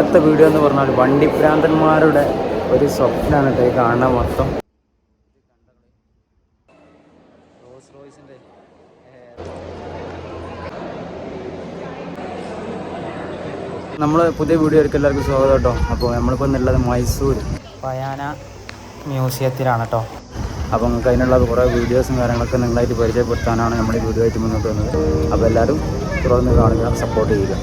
ഇന്നത്തെ വീഡിയോ എന്ന് പറഞ്ഞാൽ വണ്ടിപ്രാന്തന്മാരുടെ ഒരു സ്വപ്നമാണ് കേട്ടോ ഈ കാണുന്ന മൊത്തം. റോൾസ് റോയ്സിൻ്റെ നമ്മൾ പുതിയ വീഡിയോ എടുക്കാൻ എല്ലാവർക്കും സ്വാഗതം കേട്ടോ. അപ്പോൾ നമ്മളിപ്പോൾ ഉള്ളത് മൈസൂർ പയാന മ്യൂസിയത്തിലാണ് കേട്ടോ. അപ്പോൾ നിങ്ങൾക്ക് അതിനുള്ള കുറേ വീഡിയോസും കാര്യങ്ങളൊക്കെ നിങ്ങളായിട്ട് പരിചയപ്പെടുത്താനാണ് നമ്മൾ ഈ വീഡിയോ ആയിട്ട് മുന്നോട്ട് വന്നത്. അപ്പോൾ എല്ലാവരും തുടർന്ന് കാണുക, സപ്പോർട്ട് ചെയ്യുക.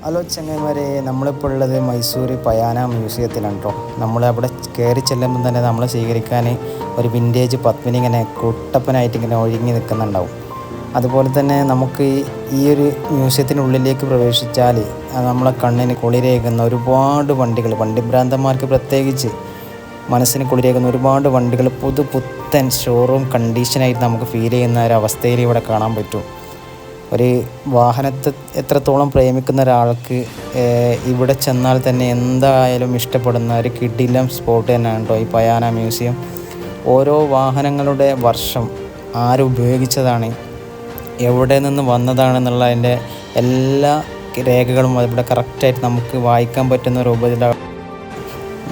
ഹലോ ചങ്ങന്മാരെ, നമ്മളിപ്പോൾ ഉള്ളത് മൈസൂർ പയാന മ്യൂസിയത്തിലാണ് കേട്ടോ. നമ്മളവിടെ കയറി ചെല്ലുമ്പോൾ തന്നെ നമ്മളെ സ്വീകരിക്കാൻ ഒരു വിൻറ്റേജ് പത്മിനി ഇങ്ങനെ കുട്ടപ്പനായിട്ട് ഇങ്ങനെ ഒഴുങ്ങി നിൽക്കുന്നുണ്ടാവും. അതുപോലെ തന്നെ നമുക്ക് ഈ ഒരു മ്യൂസിയത്തിനുള്ളിലേക്ക് പ്രവേശിച്ചാൽ നമ്മളെ കണ്ണിന് കുളിരേകുന്ന ഒരുപാട് വണ്ടികൾ, വണ്ടിഭ്രാന്തന്മാർക്ക് പ്രത്യേകിച്ച് മനസ്സിന് കുളിരേകുന്ന ഒരുപാട് വണ്ടികൾ പുത്തൻ ഷോറൂം കണ്ടീഷനായിട്ട് നമുക്ക് ഫീൽ ചെയ്യുന്ന ഒരവസ്ഥയിൽ ഇവിടെ കാണാൻ പറ്റും. ഒരു വാഹനത്തെ എത്രത്തോളം പ്രേമിക്കുന്ന ഒരാൾക്ക് ഇവിടെ ചെന്നാൽ തന്നെ എന്തായാലും ഇഷ്ടപ്പെടുന്ന ഒരു കിടിലം സ്പോട്ട് തന്നെയാണ് കേട്ടോ ഈ പയാന മ്യൂസിയം. ഓരോ വാഹനങ്ങളുടെ വർഷം, ആരുപയോഗിച്ചതാണ്, എവിടെ നിന്ന് വന്നതാണെന്നുള്ളതിൻ്റെ എല്ലാ രേഖകളും ഇവിടെ കറക്റ്റായിട്ട് നമുക്ക് വായിക്കാൻ പറ്റുന്ന രൂപത്തിലാണ്.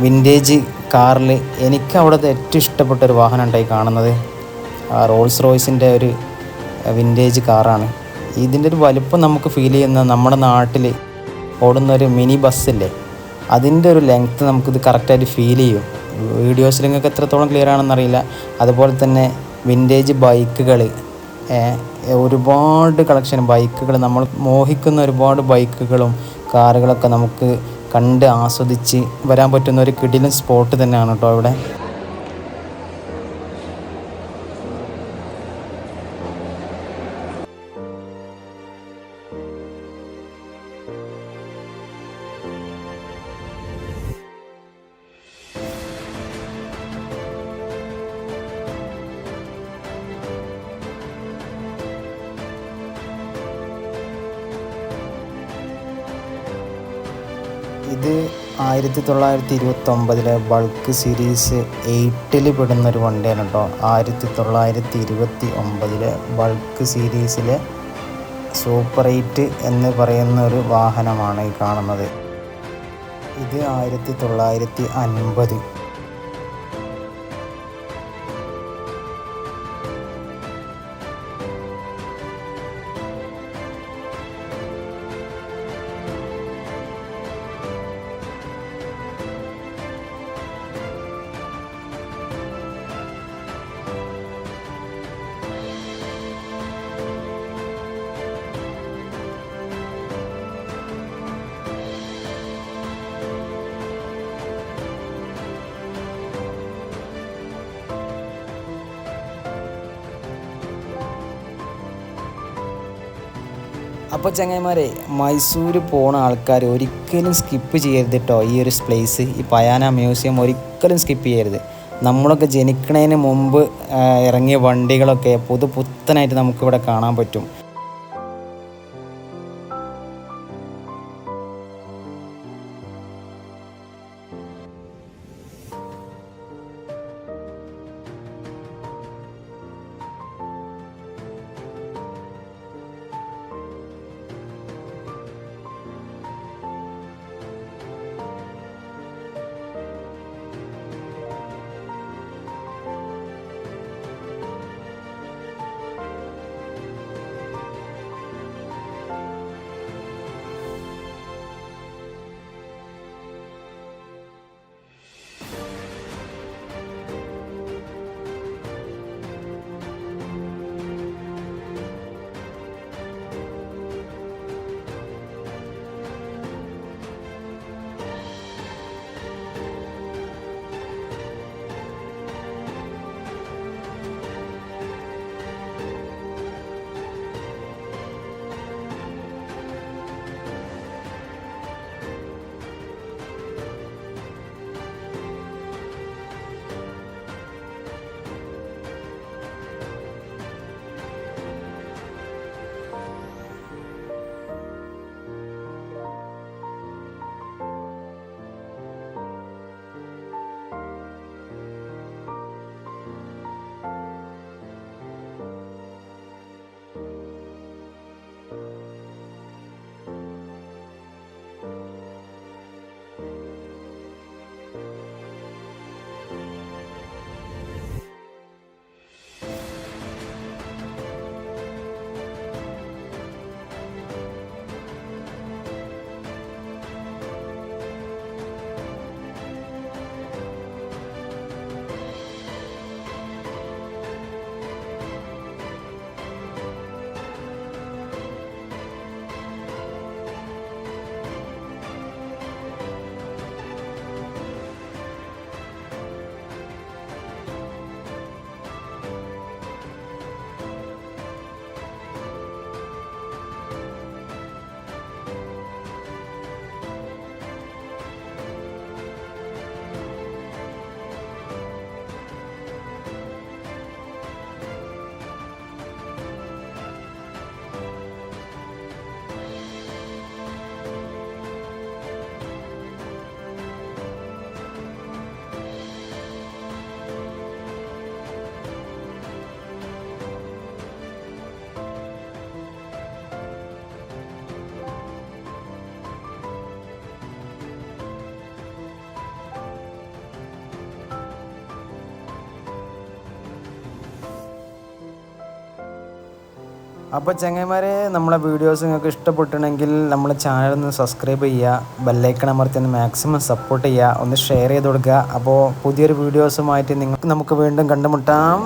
വിൻറ്റേജ് കാറിൽ എനിക്ക് അവിടുത്തെ ഏറ്റവും ഇഷ്ടപ്പെട്ട ഒരു വാഹനം ഉണ്ടായി കാണുന്നത് റോൾസ് റോയ്സിൻ്റെ ഒരു വിൻറ്റേജ് കാറാണ്. ഇതിൻ്റെ ഒരു വലുപ്പം നമുക്ക് ഫീൽ ചെയ്യുന്ന നമ്മുടെ നാട്ടിൽ ഓടുന്നൊരു മിനി ബസ്സില്ലേ, അതിൻ്റെ ഒരു ലെങ്ത്ത് നമുക്കിത് കറക്റ്റായിട്ട് ഫീൽ ചെയ്യും. വീഡിയോസിൽ നിങ്ങൾക്ക് എത്രത്തോളം ക്ലിയർ ആണെന്നറിയില്ല. അതുപോലെ തന്നെ വിൻറ്റേജ് ബൈക്കുകൾ, ഒരുപാട് കളക്ഷൻ ബൈക്കുകൾ, നമ്മൾ മോഹിക്കുന്ന ഒരുപാട് ബൈക്കുകളും കാറുകളൊക്കെ നമുക്ക് കണ്ട് ആസ്വദിച്ച് വരാൻ പറ്റുന്ന ഒരു കിടിലൻ സ്പോട്ട് തന്നെയാണ് കേട്ടോ ഇവിടെ. ഇത് 1929 ബൾക്ക് സീരീസ് 8 പെടുന്നൊരു വണ്ടിയാണ് കേട്ടോ. 1929 ബൾക്ക് സീരീസിലെ സൂപ്പർ 8 എന്ന് പറയുന്ന ഒരു വാഹനമാണ് ഈ കാണുന്നത്. ഇത് 1950. അപ്പോൾ ചങ്ങായിമാരെ, മൈസൂർ പോണ ആൾക്കാർ ഒരിക്കലും സ്കിപ്പ് ചെയ്യരുത് കേട്ടോ ഈ ഒരു പ്ലേസ്. ഈ പയാന മ്യൂസിയം ഒരിക്കലും സ്കിപ്പ് ചെയ്യരുത്. നമ്മളൊക്കെ ജനിക്കുന്നതിന് മുമ്പ് ഇറങ്ങിയ വണ്ടികളൊക്കെ പുത്തനായിട്ട് നമുക്കിവിടെ കാണാൻ പറ്റും. അപ്പോൾ ചങ്ങായിമാരെ, നമ്മളെ വീഡിയോസ് നിങ്ങൾക്ക് ഇഷ്ടപ്പെട്ടിട്ടുണ്ടെങ്കിൽ നമ്മളെ ചാനൽ ഒന്ന് സബ്സ്ക്രൈബ് ചെയ്യുക, ബെല്ലൈക്കൺ അമർത്തി ഒന്ന് മാക്സിമം സപ്പോർട്ട് ചെയ്യുക, ഒന്ന് ഷെയർ ചെയ്ത് കൊടുക്കുക. അപ്പോൾ പുതിയൊരു വീഡിയോസുമായിട്ട് നമുക്ക് വീണ്ടും കണ്ടുമുട്ടാം.